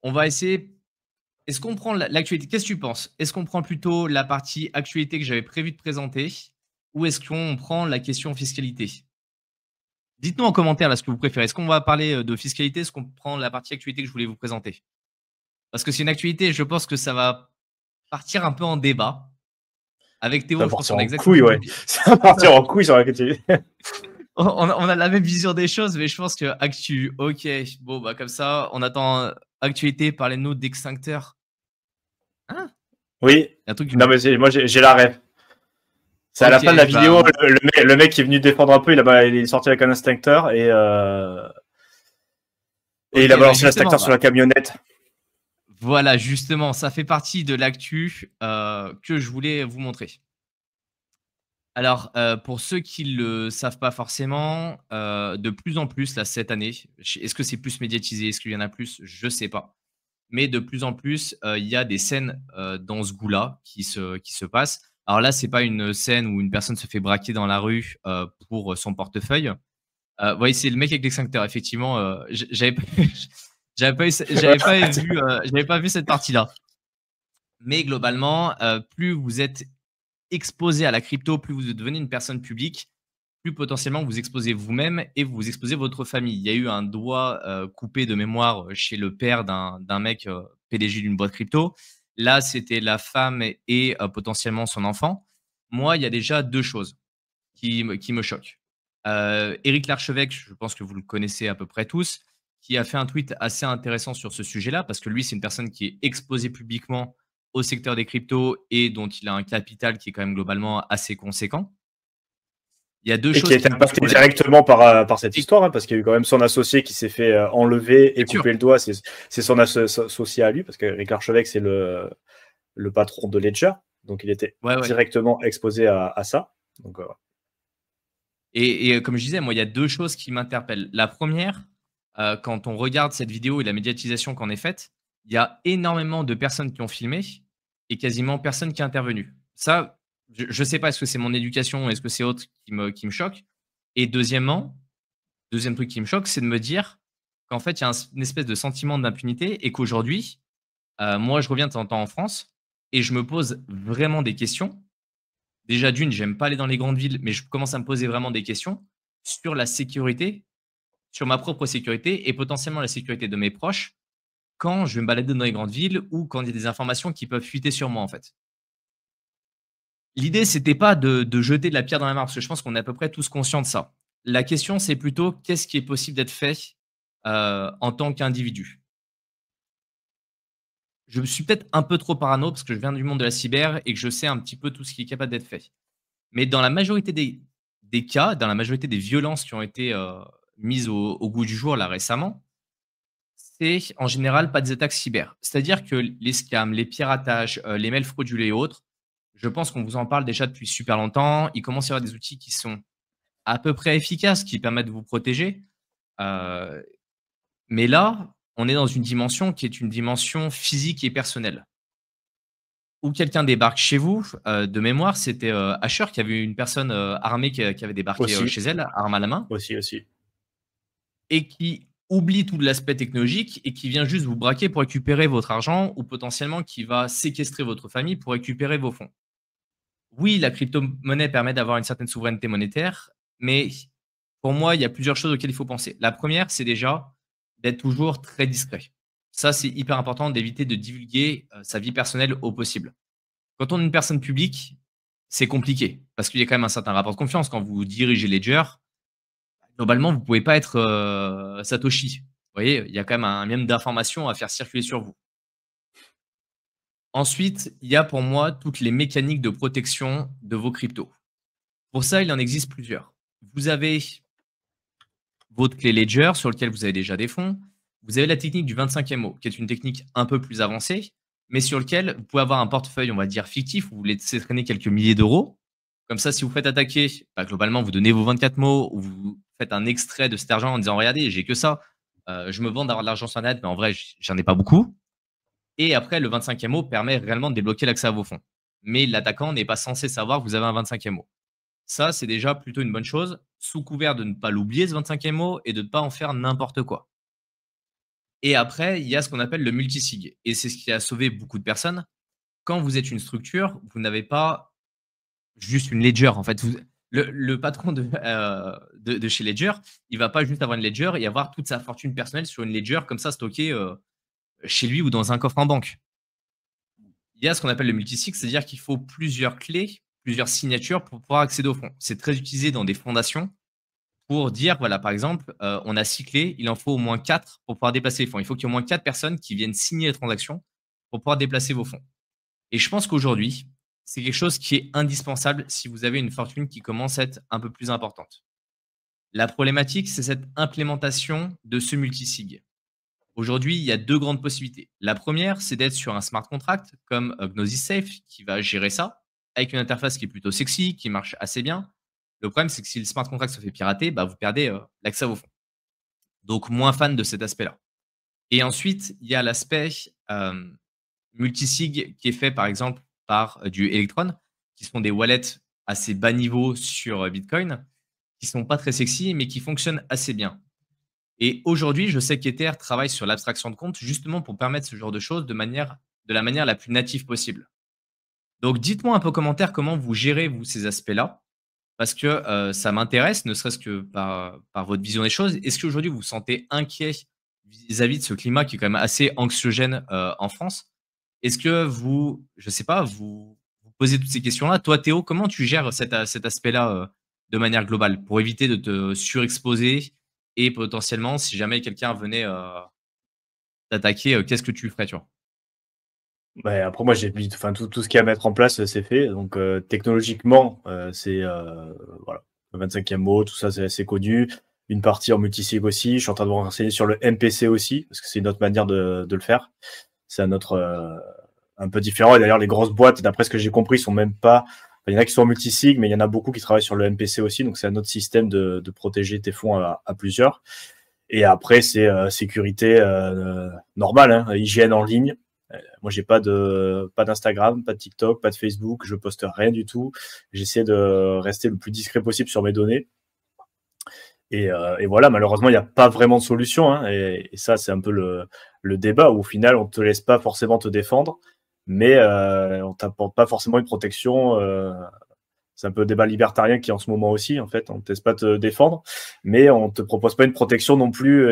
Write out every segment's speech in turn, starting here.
On va essayer. Est-ce qu'on prend l'actualité? Qu'est-ce que tu penses? Est-ce qu'on prend plutôt la partie actualité que j'avais prévu de présenter ou est-ce qu'on prend la question fiscalité? Dites-nous en commentaire là ce que vous préférez. Est-ce qu'on va parler, de fiscalité? Est-ce qu'on prend la partie actualité que je voulais vous présenter? Parce que c'est une actualité, je pense que ça va partir un peu en débat. Avec Ça Théo, va je pense partir qu'on a en exactement couille, ouais. Ça va partir en couille sur la question. on a la même vision des choses, mais je pense que actu, OK, bon, bah, comme ça, on attend, actualité, parlez-nous d'extincteurs. Hein? Oui. Il y a un truc Non, mais moi, j'ai la ref. C'est à la fin de la OK, bah, vidéo, le mec qui est venu défendre un peu, il est sorti avec un instincteur et OK, il a bah, balancé justement, l'instincteur sur la camionnette. voilà, justement, ça fait partie de l'actu, que je voulais vous montrer. Alors, pour ceux qui le savent pas forcément, de plus en plus là, cette année, est-ce que c'est plus médiatisé? Est-ce qu'il y en a plus? Je sais pas. Mais de plus en plus, il y a des scènes, dans ce goût-là qui se passent. Alors là, c'est pas une scène où une personne se fait braquer dans la rue, pour son portefeuille. Ouais, c'est le mec avec l'extincteur effectivement, j'avais j'avais pas vu cette partie-là. Mais globalement, plus vous êtes exposé à la crypto, plus vous devenez une personne publique, plus potentiellement vous exposez vous-même et vous exposez votre famille. Il y a eu un doigt, coupé de mémoire, chez le père d'un mec, PDG d'une boîte crypto. Là, c'était la femme et potentiellement son enfant. Moi, il y a déjà 2 choses qui me choquent. Éric Larchevêque, je pense que vous le connaissez à peu près tous, qui a fait un tweet assez intéressant sur ce sujet-là, parce que lui, c'est une personne qui est exposée publiquement au secteur des cryptos et dont il a un capital qui est quand même globalement assez conséquent. Il y a 2 Et qui a choses été qui me posent impacté problème. directement par cette Et histoire, hein, parce qu'il y a eu quand même son associé qui s'est fait enlever et bien sûr, couper le doigt. C'est son associé à lui, parce que Rick Archevêque, c'est le patron de Ledger. Donc, il était ouais, ouais. directement exposé à ça. Donc, Et comme je disais, moi, il y a 2 choses qui m'interpellent. La première, quand on regarde cette vidéo et la médiatisation qu'en est faite, il y a énormément de personnes qui ont filmé et quasiment personne qui est intervenu. Ça, je ne sais pas, est-ce que c'est mon éducation, est-ce que c'est autre qui me choque? Et deuxièmement, deuxième truc qui me choque, c'est de me dire qu'en fait, il y a une espèce de sentiment d'impunité et qu'aujourd'hui, moi, je reviens de temps en temps en France et je me pose vraiment des questions. Déjà d'une, j'aime pas aller dans les grandes villes, mais je commence à me poser vraiment des questions sur la sécurité, sur ma propre sécurité et potentiellement la sécurité de mes proches quand je vais me balader dans les grandes villes ou quand il y a des informations qui peuvent fuiter sur moi, en fait. L'idée, c'était pas de jeter de la pierre dans la mare, parce que je pense qu'on est à peu près tous conscients de ça. La question, c'est plutôt qu'est-ce qui est possible d'être fait, en tant qu'individu? Je suis peut-être un peu trop parano parce que je viens du monde de la cyber et que je sais un petit peu tout ce qui est capable d'être fait. Mais dans la majorité des cas, dans la majorité des violences qui ont été, mises au goût du jour là récemment, c'est en général pas des attaques cyber. C'est-à-dire que les scams, les piratages, les mails frauduleux et autres, je pense qu'on vous en parle déjà depuis super longtemps. Il commence à y avoir des outils qui sont à peu près efficaces, qui permettent de vous protéger. Heu, mais là, on est dans une dimension qui est une dimension physique et personnelle. Où quelqu'un débarque chez vous, de mémoire, c'était, Asher qui avait une personne, armée qui avait débarqué, aussi, chez elle, arme à la main aussi. et qui oublie tout l'aspect technologique et qui vient juste vous braquer pour récupérer votre argent ou potentiellement qui va séquestrer votre famille pour récupérer vos fonds. Oui, la crypto-monnaie permet d'avoir une certaine souveraineté monétaire, mais pour moi, il y a plusieurs choses auxquelles il faut penser. La première, c'est déjà d'être toujours très discret. Ça, c'est hyper important d'éviter de divulguer, sa vie personnelle au possible. Quand on est une personne publique, c'est compliqué parce qu'il y a quand même un certain rapport de confiance. Quand vous dirigez Ledger, globalement, vous pouvez pas être, Satoshi. Vous voyez? Il y a quand même un minimum d'informations à faire circuler sur vous. Ensuite, il y a pour moi toutes les mécaniques de protection de vos cryptos. Pour ça, il en existe plusieurs. Vous avez votre clé Ledger sur lequel vous avez déjà des fonds. Vous avez la technique du 25e mot, qui est une technique un peu plus avancée, mais sur lequel vous pouvez avoir un portefeuille, on va dire fictif, où vous laissez traîner quelques milliers d'euros. Comme ça, si vous faites attaquer, bah, globalement, vous donnez vos 24 mots ou vous faites un extrait de cet argent en disant regardez, j'ai que ça. Je me vante d'avoir de l'argent sur net, mais en vrai, j'en ai pas beaucoup. Et après, le 25e mot permet réellement de débloquer l'accès à vos fonds. Mais l'attaquant n'est pas censé savoir que vous avez un 25e mot. Ça, c'est déjà plutôt une bonne chose, sous couvert de ne pas l'oublier, ce 25e mot, et de ne pas en faire n'importe quoi. Et après, il y a ce qu'on appelle le multisig. Et c'est ce qui a sauvé beaucoup de personnes. Quand vous êtes une structure, vous n'avez pas juste une ledger. En fait, le patron de chez Ledger, il va pas juste avoir une ledger et avoir toute sa fortune personnelle sur une ledger comme ça stockée chez lui ou dans un coffre en banque. Il y a ce qu'on appelle le multisig, c'est-à-dire qu'il faut plusieurs clés, plusieurs signatures pour pouvoir accéder au fonds. C'est très utilisé dans des fondations pour dire, voilà, par exemple, on a 6 clés, il en faut au moins 4 pour pouvoir déplacer les fonds. Il faut qu'il y ait au moins 4 personnes qui viennent signer les transactions pour pouvoir déplacer vos fonds. Et je pense qu'aujourd'hui, c'est quelque chose qui est indispensable si vous avez une fortune qui commence à être un peu plus importante. La problématique, c'est cette implémentation de ce multisig. Aujourd'hui, il y a 2 grandes possibilités. La première, c'est d'être sur un smart contract comme Gnosis Safe qui va gérer ça avec une interface qui est plutôt sexy, qui marche assez bien. Le problème, c'est que si le smart contract se fait pirater, bah, vous perdez l'accès à vos fonds. Donc, moins fan de cet aspect-là. Et ensuite, il y a l'aspect multisig qui est fait, par exemple, par du Electron, qui sont des wallets assez bas niveau sur Bitcoin, qui sont pas très sexy, mais qui fonctionnent assez bien. Et aujourd'hui, je sais qu'Ether travaille sur l'abstraction de compte justement pour permettre ce genre de choses de la manière la plus native possible. Donc, dites-moi un peu en commentaire comment vous gérez, vous, ces aspects-là, parce que ça m'intéresse, ne serait-ce que par votre vision des choses. Est-ce qu'aujourd'hui, vous vous sentez inquiet vis-à-vis de ce climat qui est quand même assez anxiogène en France? Est-ce que vous, je sais pas, vous posez toutes ces questions-là? Toi, Théo, comment tu gères cet aspect-là de manière globale pour éviter de te surexposer et potentiellement, si jamais quelqu'un venait t'attaquer, qu'est-ce que tu ferais, tu vois? Bah, après, moi, j'ai mis, enfin, tout ce qu'il y a à mettre en place, c'est fait. Donc, technologiquement, c'est voilà, le 25e mot, tout ça, c'est assez connu. Une partie en multisig aussi. Je suis en train de me renseigner sur le MPC aussi, parce que c'est une autre manière de le faire. C'est un autre un peu différent. Et d'ailleurs, les grosses boîtes, d'après ce que j'ai compris, sont même pas. Enfin, il y en a qui sont en multisig, mais il y en a beaucoup qui travaillent sur le MPC aussi. Donc, c'est un autre système de protéger tes fonds à plusieurs. Et après, c'est sécurité normale, hein, hygiène en ligne. Moi, j'ai pas d'Instagram, pas de TikTok, pas de Facebook, je poste rien du tout. J'essaie de rester le plus discret possible sur mes données. Et voilà, malheureusement, il n'y a pas vraiment de solution, hein, et ça, c'est un peu le débat où au final, on ne te laisse pas forcément te défendre, mais on ne t'apporte pas forcément une protection. C'est un peu le débat libertarien qui est en ce moment aussi, en fait. On ne te laisse pas te défendre, mais on ne te propose pas une protection non plus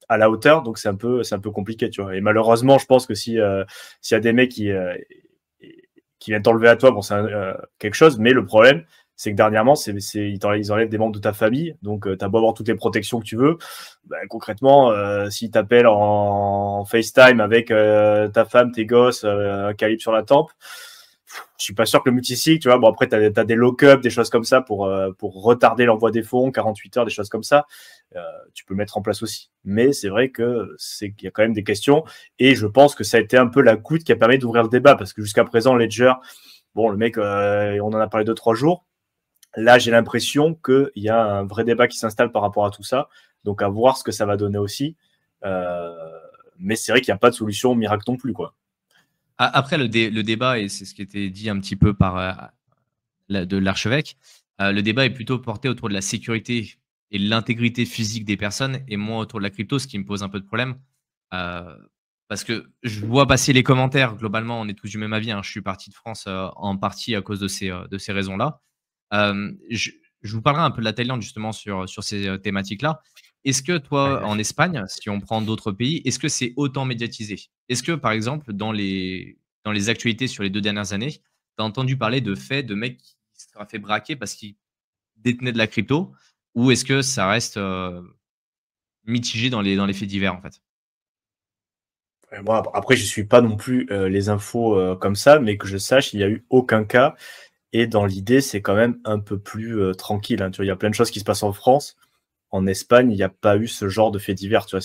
à la hauteur, donc c'est un peu compliqué, tu vois. Et malheureusement, je pense que s'il y a des mecs qui viennent t'enlever à toi, bon, c'est quelque chose, mais le problème, c'est que dernièrement, ils enlèvent des membres de ta famille, donc tu as beau avoir toutes les protections que tu veux, bah, concrètement, s'ils t'appellent en FaceTime avec ta femme, tes gosses, un calibre sur la tempe, je suis pas sûr que le multisig, tu vois, bon après, tu as des lock-up, des choses comme ça pour retarder l'envoi des fonds, 48 heures, des choses comme ça. Tu peux le mettre en place aussi. Mais c'est vrai qu'il y a quand même des questions, et je pense que ça a été un peu la goutte qui a permis d'ouvrir le débat, parce que jusqu'à présent, Ledger, bon, le mec, on en a parlé 2-3 jours. Là, j'ai l'impression qu'il y a un vrai débat qui s'installe par rapport à tout ça. Donc, à voir ce que ça va donner aussi. Mais c'est vrai qu'il n'y a pas de solution miracle non plus, quoi. Après, le débat, et c'est ce qui était dit un petit peu par de l'archevêque, le débat est plutôt porté autour de la sécurité et de l'intégrité physique des personnes et moins autour de la crypto, ce qui me pose un peu de problème. Euh, Parce que je vois passer les commentaires, globalement, on est tous du même avis, hein. Je suis parti de France en partie à cause de ces raisons-là. Je vous parlerai un peu de la Thaïlande justement sur ces thématiques-là. Est-ce que toi, en Espagne, si on prend d'autres pays, est-ce que c'est autant médiatisé? Est-ce que, par exemple, dans les actualités sur les 2 dernières années, tu as entendu parler de faits de mecs qui se seraient fait braquer parce qu'ils détenaient de la crypto? Ou est-ce que ça reste mitigé dans les faits divers, en fait? Moi, après, je suis pas non plus les infos comme ça, mais que je sache, il n'y a eu aucun cas. Et dans l'idée, c'est quand même un peu plus tranquille, hein. Tu vois, il y a plein de choses qui se passent en France. En Espagne, il n'y a pas eu ce genre de faits divers. Tu vois,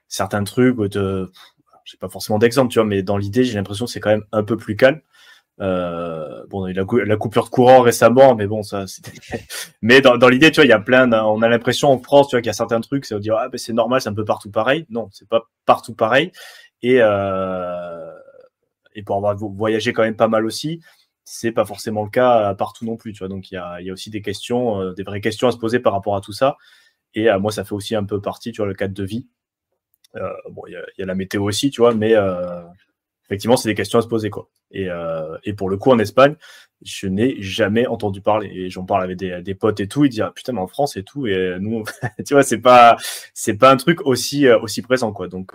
certains trucs, j'ai pas forcément d'exemple, tu vois, mais dans l'idée, j'ai l'impression que c'est quand même un peu plus calme. Bon, il y a eu la coupure de courant récemment, mais bon, ça, c'était. Mais dans l'idée, tu vois, il y a on a l'impression en France, tu vois, qu'il y a certains trucs, ça veut dire, ah, ben, c'est normal, c'est un peu partout pareil. Non, c'est pas partout pareil. Et, et pour avoir voyagé quand même pas mal aussi, c'est pas forcément le cas partout non plus, tu vois. Donc, il y a aussi des questions, des vraies questions à se poser par rapport à tout ça. Et moi, ça fait aussi un peu partie, tu vois, le cadre de vie. Bon, il y a la météo aussi, tu vois, mais effectivement, c'est des questions à se poser, quoi. Et pour le coup, en Espagne, je n'ai jamais entendu parler. Et j'en parle avec des potes et tout. Ils disent, ah, putain, mais en France et tout. Et nous, tu vois, c'est pas un truc aussi présent, quoi. Donc,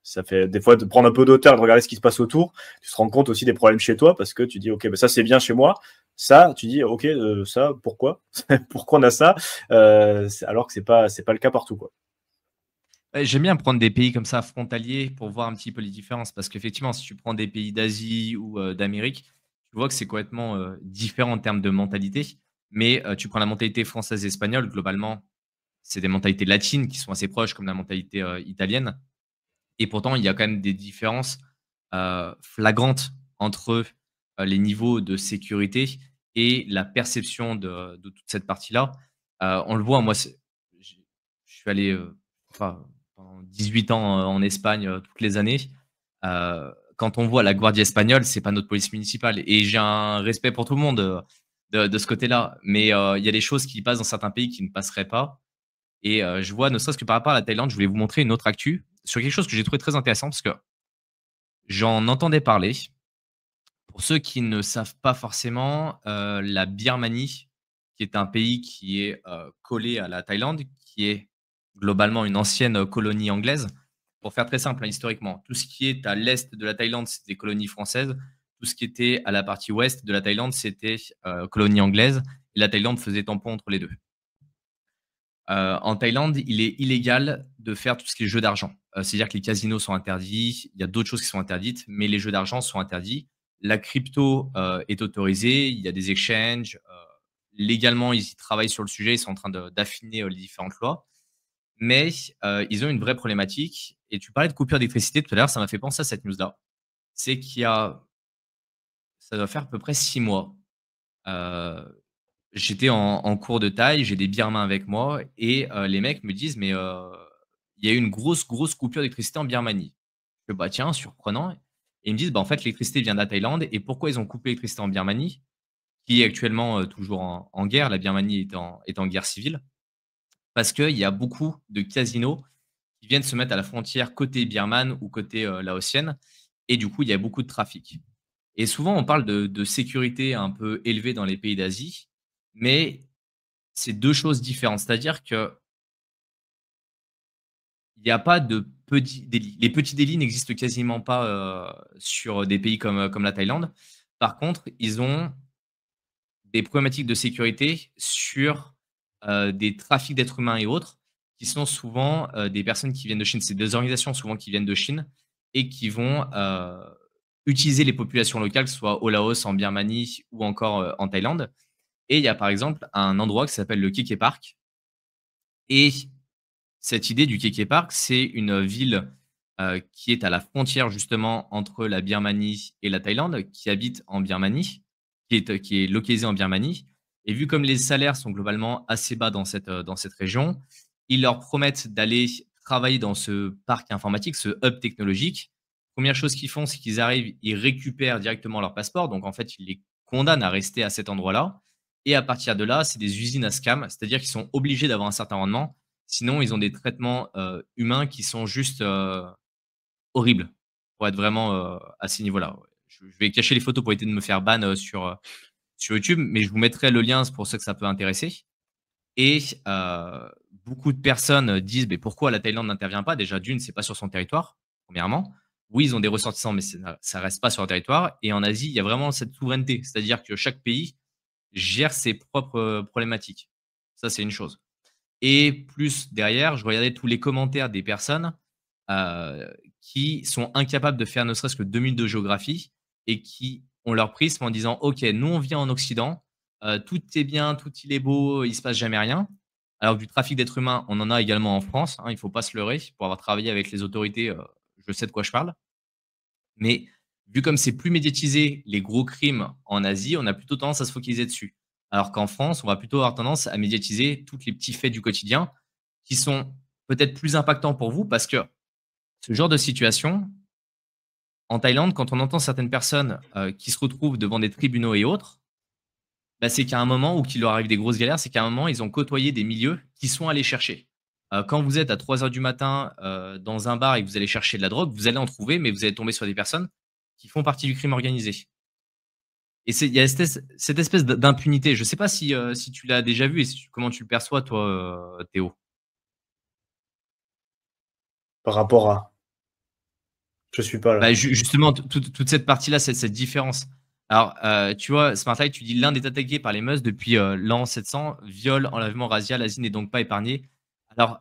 ça fait des fois de prendre un peu d'auteur, de regarder ce qui se passe autour. Tu te rends compte aussi des problèmes chez toi parce que tu dis, ok, ben ça c'est bien chez moi. Ça, tu dis, ok, ça, pourquoi? Pourquoi on a ça? Alors que c'est pas le cas partout, quoi. Ouais, j'aime bien prendre des pays comme ça frontaliers pour voir un petit peu les différences parce qu'effectivement, si tu prends des pays d'Asie ou d'Amérique, tu vois que c'est complètement différent en termes de mentalité. Mais tu prends la mentalité française et espagnole, globalement, c'est des mentalités latines qui sont assez proches, comme la mentalité italienne. Et pourtant, il y a quand même des différences flagrantes entre les niveaux de sécurité et la perception de toute cette partie-là. On le voit, moi, je suis allé enfin, pendant 18 ans en Espagne toutes les années. Quand on voit la Guardia espagnole, c'est pas notre police municipale. Et j'ai un respect pour tout le monde de ce côté-là. Mais il y a des choses qui passent dans certains pays qui ne passeraient pas. Et je vois, ne serait-ce que par rapport à la Thaïlande, je voulais vous montrer une autre actu sur quelque chose que j'ai trouvé très intéressant parce que j'en entendais parler. Pour ceux qui ne savent pas forcément, la Birmanie, qui est un pays qui est collé à la Thaïlande, qui est globalement une ancienne colonie anglaise. Pour faire très simple, hein, historiquement, tout ce qui est à l'est de la Thaïlande, c'était des colonies françaises. Tout ce qui était à la partie ouest de la Thaïlande, c'était colonie anglaise. Et la Thaïlande faisait tampon entre les deux. En Thaïlande, il est illégal de faire tout ce qui est jeux d'argent. C'est-à-dire que les casinos sont interdits, il y a d'autres choses qui sont interdites, mais les jeux d'argent sont interdits. La crypto, est autorisée, il y a des exchanges, légalement, ils y travaillent sur le sujet, ils sont en train d'affiner, les différentes lois. Mais, ils ont une vraie problématique et tu parlais de coupure d'électricité tout à l'heure, ça m'a fait penser à cette news-là. C'est qu'il y a ça doit faire à peu près 6 mois, heu j'étais en cours de taille, j'ai des birmans avec moi et les mecs me disent: «Mais, il y a eu une grosse, grosse coupure d'électricité en Birmanie». Je fais: «Bah, tiens, surprenant» et ils me disent: «Bah, en fait, l'électricité vient de la Thaïlande et pourquoi ils ont coupé l'électricité en Birmanie?» qui est actuellement, toujours en guerre, la Birmanie est en guerre civile. Parce qu'il y a beaucoup de casinos qui viennent se mettre à la frontière côté birmane ou côté, laotienne et du coup, il y a beaucoup de trafic. Et souvent, on parle de sécurité un peu élevée dans les pays d'Asie, mais c'est 2 choses différentes. C'est-à-dire qu'il y a pas de petits délits. Les petits délits n'existent quasiment pas, sur des pays comme la Thaïlande. Par contre, ils ont des problématiques de sécurité sur, des trafics d'êtres humains et autres, qui sont souvent, des personnes qui viennent de Chine. C'est des organisations souvent qui viennent de Chine et qui vont, utiliser les populations locales, que ce soit au Laos, en Birmanie ou encore, en Thaïlande. Et il y a par exemple un endroit qui s'appelle le KK Park et cette idée du KK Park, c'est une ville, qui est à la frontière justement entre la Birmanie et la Thaïlande, qui habite en Birmanie, qui est localisée en Birmanie et vu comme les salaires sont globalement assez bas dans cette région, ils leur promettent d'aller travailler dans ce parc informatique, ce hub technologique. Première chose qu'ils font, c'est qu'ils arrivent, ils récupèrent directement leur passeport, donc en fait, ils les condamnent à rester à cet endroit-là et à partir de là, c'est des usines à scam, c'est-à-dire qu'ils sont obligés d'avoir un certain rendement. Sinon, ils ont des traitements, humains qui sont juste, horribles, pour être vraiment, à ces niveaux-là, ouais. Je vais cacher les photos pour éviter de me faire ban, sur YouTube, mais je vous mettrai le lien pour ceux que ça peut intéresser et beaucoup de personnes disent: «Beh, pourquoi la Thaïlande n'intervient pas?» déjà d'une, c'est pas sur son territoire, premièrement. Oui, ils ont des ressortissants, mais ça reste pas sur leur territoire et en Asie, il y a vraiment cette souveraineté. C'est-à-dire que chaque pays gère ses propres, problématiques. Ça, c'est une chose. Et plus derrière, je regardais tous les commentaires des personnes, qui sont incapables de faire ne serait-ce que 2 minutes de géographie et qui ont leur prisme en disant: «OK, nous on vient en Occident, tout est bien, tout il est beau, il se passe jamais rien». Alors que du trafic d'êtres humains, on en a également en France, hein, il faut pas se leurrer. Pour avoir travaillé avec les autorités, je sais de quoi je parle. Mais vu comme c'est plus médiatisé, les gros crimes en Asie, on a plutôt tendance à se focaliser dessus. Alors qu'en France, on va plutôt avoir tendance à médiatiser tous les petits faits du quotidien qui sont peut-être plus impactants pour vous parce que ce genre de situation, en Thaïlande, quand on entend certaines personnes qui se retrouvent devant des tribunaux et autres, bah, c'est qu'à un moment où qu'il leur arrive des grosses galères, c'est qu'à un moment, ils ont côtoyé des milieux qui sont allés chercher. Quand vous êtes à 3 heures du matin dans un bar et que vous allez chercher de la drogue, vous allez en trouver, mais vous allez tomber sur des personnes qui font partie du crime organisé. Et il y a cette espèce d'impunité. Je ne sais pas si tu l'as déjà vu et comment tu le perçois, toi, Théo. Par rapport à. Je suis pas là. Bah, justement, toute cette partie-là, cette différence. Alors, tu vois, Smart Light, tu dis l'Inde est attaquée par les Meuse depuis l'an 700. Viol, enlèvement, razzia, l'Asie n'est donc pas épargnée. Alors,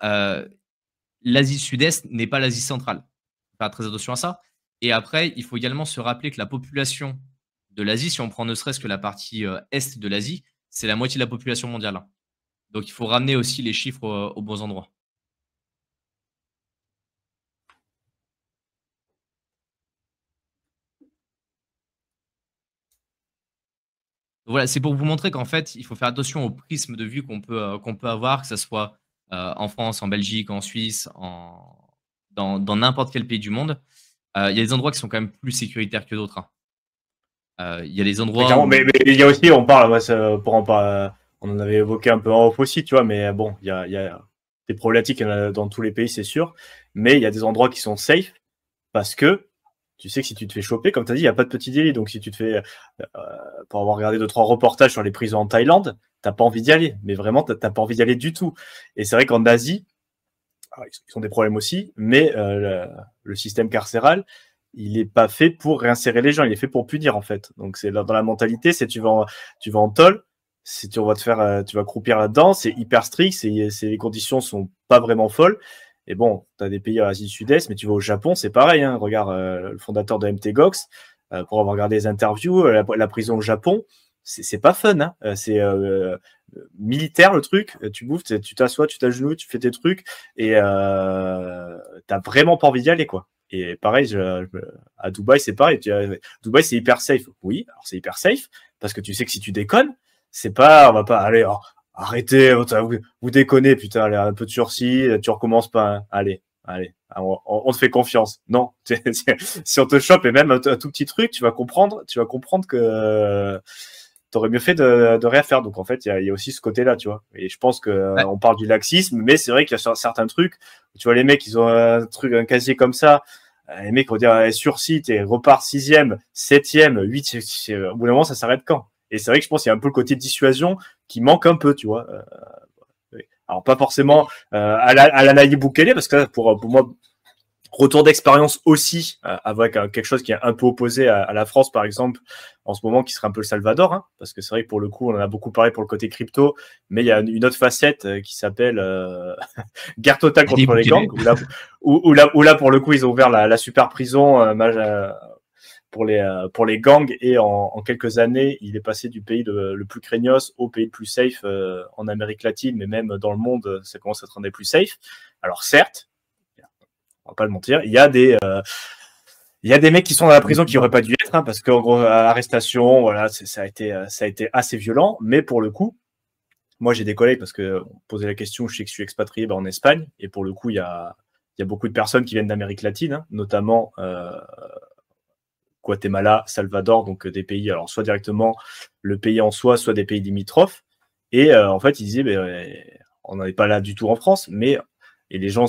l'Asie Sud-Est n'est pas l'Asie centrale. Faut faire très attention à ça. Et après, il faut également se rappeler que la population de l'Asie, si on prend ne serait-ce que la partie est de l'Asie, c'est la moitié de la population mondiale, hein. Donc, il faut ramener aussi les chiffres aux bons endroits. Voilà, c'est pour vous montrer qu'en fait, il faut faire attention au prisme de vue qu'on peut avoir, que ce soit en France, en Belgique, en Suisse, dans n'importe quel pays du monde. Il y a des endroits qui sont quand même plus sécuritaires que d'autres, hein. Il y a des Mais, endroits clairement, mais où. il y a aussi, on parle, moi, pour en parler, on en avait évoqué un peu en off aussi, tu vois, mais bon, il y a des problématiques dans tous les pays, c'est sûr, mais il y a des endroits qui sont safe parce que tu sais que si tu te fais choper, comme tu as dit, il n'y a pas de petit délit. Donc, si tu te fais, pour avoir regardé 2-3 reportages sur les prisons en Thaïlande, t'as pas envie d'y aller. Mais vraiment, t'as pas envie d'y aller du tout. Et c'est vrai qu'en Asie, ils ont des problèmes aussi, mais le système carcéral, il est pas fait pour réinsérer les gens, il est fait pour punir en fait. Donc c'est dans la mentalité, c'est tu vas en tôle, si tu vas te faire, tu vas croupir là-dedans, c'est hyper strict, les conditions sont pas vraiment folles. Et bon, tu as des pays à Asie du Sud-Est, mais tu vas au Japon, c'est pareil. Hein. Regarde le fondateur de MT Gox, pour avoir regardé les interviews, la prison au Japon, c'est pas fun. Hein. C'est militaire le truc. Tu bouffes, tu t'assois, tu t'agenouilles, tu fais tes trucs, et t'as vraiment pas envie d'y aller, quoi. Et pareil, à Dubaï, c'est pareil. Dubaï, c'est hyper safe. Oui, alors c'est hyper safe parce que tu sais que si tu déconnes, c'est pas, on va pas aller. Oh, arrêtez, vous déconnez, putain, allez, un peu de sursis, tu recommences pas. Hein. Allez, on te fait confiance. Non, si on te chope et même un tout petit truc, tu vas comprendre que t'aurais mieux fait de rien faire. Donc en fait, il y a aussi ce côté-là, tu vois. Et je pense que Ouais, on parle du laxisme, mais c'est vrai qu'il y a certains trucs. Tu vois, les mecs, ils ont un casier comme ça. Les mecs vont dire sursis, et repart 6e, 7e, 8 au bout d'un moment, ça s'arrête quand? Et c'est vrai que je pense qu'il y a un peu le côté dissuasion qui manque un peu, tu vois. Oui. Alors pas forcément à la Nayib Bukele, parce que pour moi, retour d'expérience aussi avec quelque chose qui est un peu opposé à la France, par exemple, en ce moment, qui serait un peu le Salvador, hein, parce que c'est vrai que pour le coup, on en a beaucoup parlé pour le côté crypto, mais il y a une autre facette qui s'appelle guerre totale allez, contre les gangs, Boukele. où là, pour le coup, ils ont ouvert la super prison pour les gangs, et en quelques années, il est passé du pays le plus craignos au pays le plus safe en Amérique latine, mais même dans le monde, ça commence à être un des plus safe. Alors certes, on va pas le mentir, il y a des mecs qui sont dans la prison qui n'auraient pas dû être, hein, parce qu'en gros, arrestation, voilà, ça a été assez violent. Mais pour le coup, moi j'ai des collègues, parce que on posait la question, je sais que je suis expatrié en Espagne, et pour le coup, il y a beaucoup de personnes qui viennent d'Amérique latine, hein, notamment Guatemala, Salvador, donc des pays, alors soit directement le pays en soi, soit des pays limitrophes. Et en fait, ils disaient, on n'en est pas là du tout en France, mais et les gens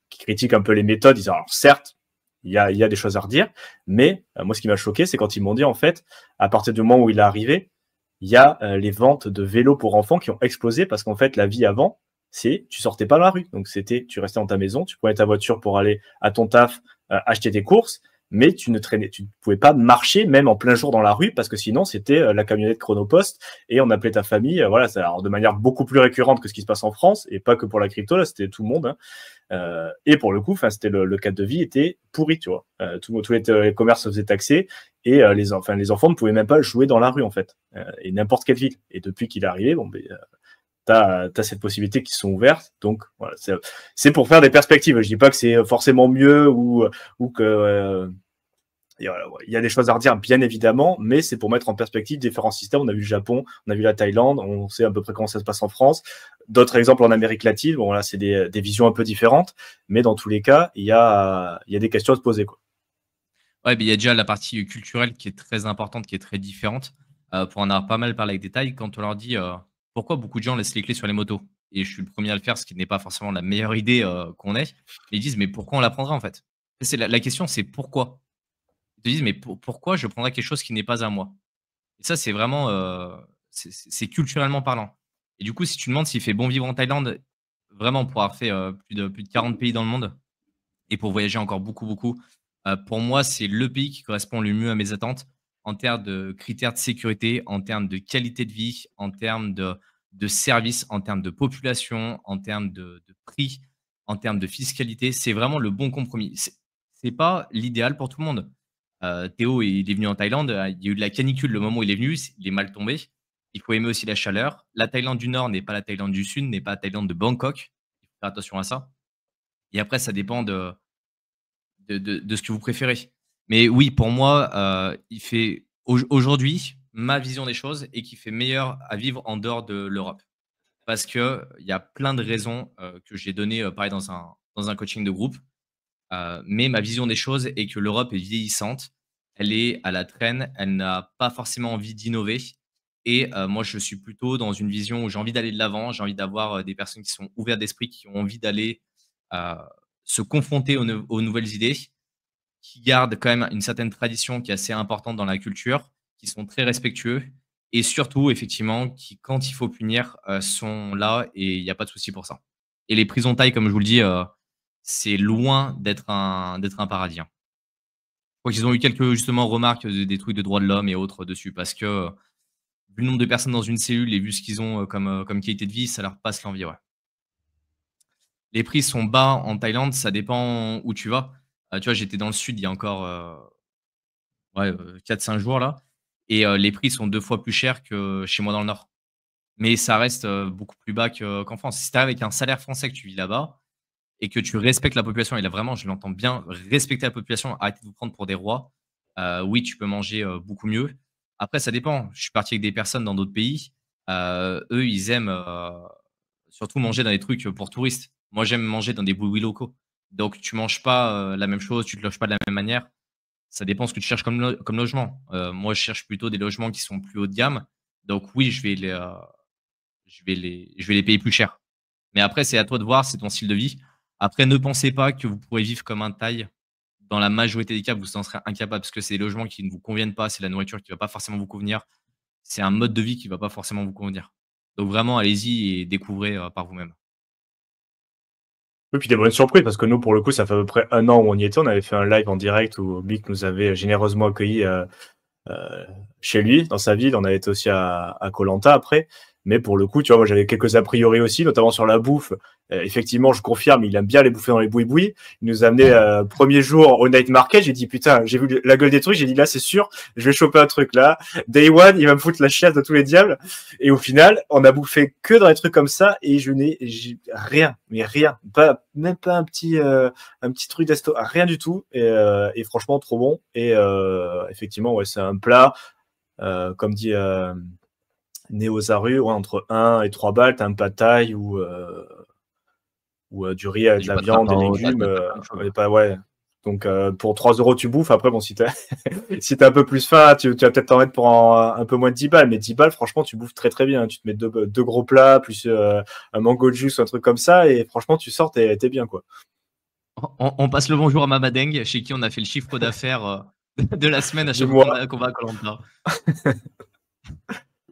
qui critiquent un peu les méthodes, ils disent, alors certes, il y a des choses à redire, mais moi, ce qui m'a choqué, c'est quand ils m'ont dit, en fait, à partir du moment où il est arrivé, il y a les ventes de vélos pour enfants qui ont explosé, parce qu'en fait, la vie avant, c'est tu sortais pas dans la rue. Donc, c'était, tu restais dans ta maison, tu prenais ta voiture pour aller à ton taf, acheter tes courses, mais tu ne pouvais pas marcher même en plein jour dans la rue, parce que sinon, c'était la camionnette Chronopost, et on appelait ta famille, voilà, alors de manière beaucoup plus récurrente que ce qui se passe en France, et pas que pour la crypto, là, c'était tout le monde, hein. Et pour le coup, c'était le cadre de vie était pourri, tu vois. Tous les commerces se faisaient taxer, et les enfants ne pouvaient même pas jouer dans la rue, en fait, et n'importe quelle ville. Et depuis qu'il est arrivé, bon, t'as cette possibilité qui sont ouvertes. Donc voilà, c'est pour faire des perspectives. Je dis pas que c'est forcément mieux ou que et voilà, ouais. Il y a des choses à redire, bien évidemment, mais c'est pour mettre en perspective différents systèmes. On a vu le Japon, on a vu la Thaïlande, on sait à peu près comment ça se passe en France. D'autres exemples en Amérique latine, bon là, c'est des visions un peu différentes, mais dans tous les cas, il y a des questions à se poser, quoi. Ouais, mais il y a déjà la partie culturelle qui est très importante, qui est très différente. Pour en avoir pas mal parlé avec des Thaïs, quand on leur dit pourquoi beaucoup de gens laissent les clés sur les motos. et je suis le premier à le faire, ce qui n'est pas forcément la meilleure idée qu'on ait. Mais ils disent, mais pourquoi on l'apprendrait en fait? C'est la question, c'est pourquoi? Ils te disent, mais pourquoi je prendrais quelque chose qui n'est pas à moi? Et ça, c'est vraiment, c'est culturellement parlant. Et du coup, si tu demandes s'il fait bon vivre en Thaïlande, vraiment pour avoir fait plus de 40 pays dans le monde et pour voyager encore beaucoup, beaucoup, pour moi, c'est le pays qui correspond le mieux à mes attentes en termes de critères de sécurité, en termes de qualité de vie, en termes de services, en termes de population, en termes de prix, en termes de fiscalité. C'est vraiment le bon compromis. C'est pas l'idéal pour tout le monde. Théo, il est venu en Thaïlande, il y a eu de la canicule le moment où il est venu, il est mal tombé. Il faut aimer aussi la chaleur. La Thaïlande du Nord n'est pas la Thaïlande du Sud, n'est pas la Thaïlande de Bangkok. Il faut faire attention à ça. Et après, ça dépend de ce que vous préférez. Mais oui, pour moi, il fait aujourd'hui, ma vision des choses est qu'il fait meilleur à vivre en dehors de l'Europe. Parce qu'il y a plein de raisons que j'ai données, pareil, dans un coaching de groupe. Mais ma vision des choses est que l'Europe est vieillissante, elle est à la traîne, elle n'a pas forcément envie d'innover. Et moi, je suis plutôt dans une vision où j'ai envie d'aller de l'avant, j'ai envie d'avoir des personnes qui sont ouvertes d'esprit, qui ont envie d'aller euh, se confronter aux nouvelles idées, qui gardent quand même une certaine tradition qui est assez importante dans la culture, qui sont très respectueux et surtout, effectivement, qui, quand il faut punir, sont là et il n'y a pas de souci pour ça. Et les prisons taille, comme je vous le dis, c'est loin d'être un paradis, hein. Je crois qu'ils ont eu quelques, justement, remarques, des trucs de droits de l'homme et autres dessus parce que, vu le nombre de personnes dans une cellule et vu ce qu'ils ont, comme qualité de vie, ça leur passe l'envie, ouais. Les prix sont bas en Thaïlande, ça dépend où tu vas. Tu vois, j'étais dans le sud il y a encore, ouais, 4-5 jours là et les prix sont 2 fois plus chers que chez moi dans le nord. Mais ça reste, beaucoup plus bas qu'en France. Si tu avec un salaire français que tu vis là-bas et que tu respectes la population et là vraiment je l'entends bien, respecter la population, arrêtez de vous prendre pour des rois. Oui, tu peux manger, beaucoup mieux. Après ça dépend. Je suis parti avec des personnes dans d'autres pays, eux ils aiment, surtout manger dans des trucs, pour touristes. Moi j'aime manger dans des boui locaux. Donc tu manges pas, la même chose, tu te loges pas de la même manière. Ça dépend ce que tu cherches comme logement. Moi je cherche plutôt des logements qui sont plus haut de gamme. Donc oui, je vais les payer plus cher. Mais après, c'est à toi de voir, c'est ton style de vie. Après, ne pensez pas que vous pourrez vivre comme un Thaï. Dans la majorité des cas, vous en serez incapable parce que c'est des logements qui ne vous conviennent pas, c'est la nourriture qui ne va pas forcément vous convenir, c'est un mode de vie qui ne va pas forcément vous convenir. Donc vraiment, allez-y et découvrez par vous-même. Oui, puis des bonnes surprises, parce que nous, pour le coup, ça fait à peu près un an où on y était. On avait fait un live en direct où Mick nous avait généreusement accueillis chez lui, dans sa ville. On avait été aussi à koh après. Mais pour le coup, tu vois, moi, j'avais quelques a priori aussi, notamment sur la bouffe. Effectivement, je confirme, il aime bien les bouffer dans les boui-boui. Il nous a amené premier jour au night market. J'ai dit, putain, j'ai vu la gueule des trucs. J'ai dit, là, c'est sûr, je vais choper un truc là. Day one, il va me foutre la chiasse de tous les diables. Et au final, on a bouffé que dans les trucs comme ça et j'ai rien, mais rien. Même pas un petit truc d'esto, rien du tout. Et franchement, trop bon. Et effectivement, ouais, c'est un plat, comme dit Néozaru, ouais, entre 1 et 3 balles, t'as un pad thai ou du riz avec Du de la patin, viande, des t'as légumes. plein de choses, Ouais, ouais. pas, ouais. Donc pour 3 euros, tu bouffes. Après, bon, si t'as si t'as un peu plus faim, tu vas peut-être t'en mettre pour un peu moins de 10 balles. Mais 10 balles, franchement, tu bouffes très très bien. Tu te mets deux gros plats, plus un mango juice ou un truc comme ça. Et franchement, tu sors, t'es bien, quoi. On passe le bonjour à Mamadeng, chez qui on a fait le chiffre d'affaires de la semaine à Du chaque fois mois. qu'on va à Koh Lanta.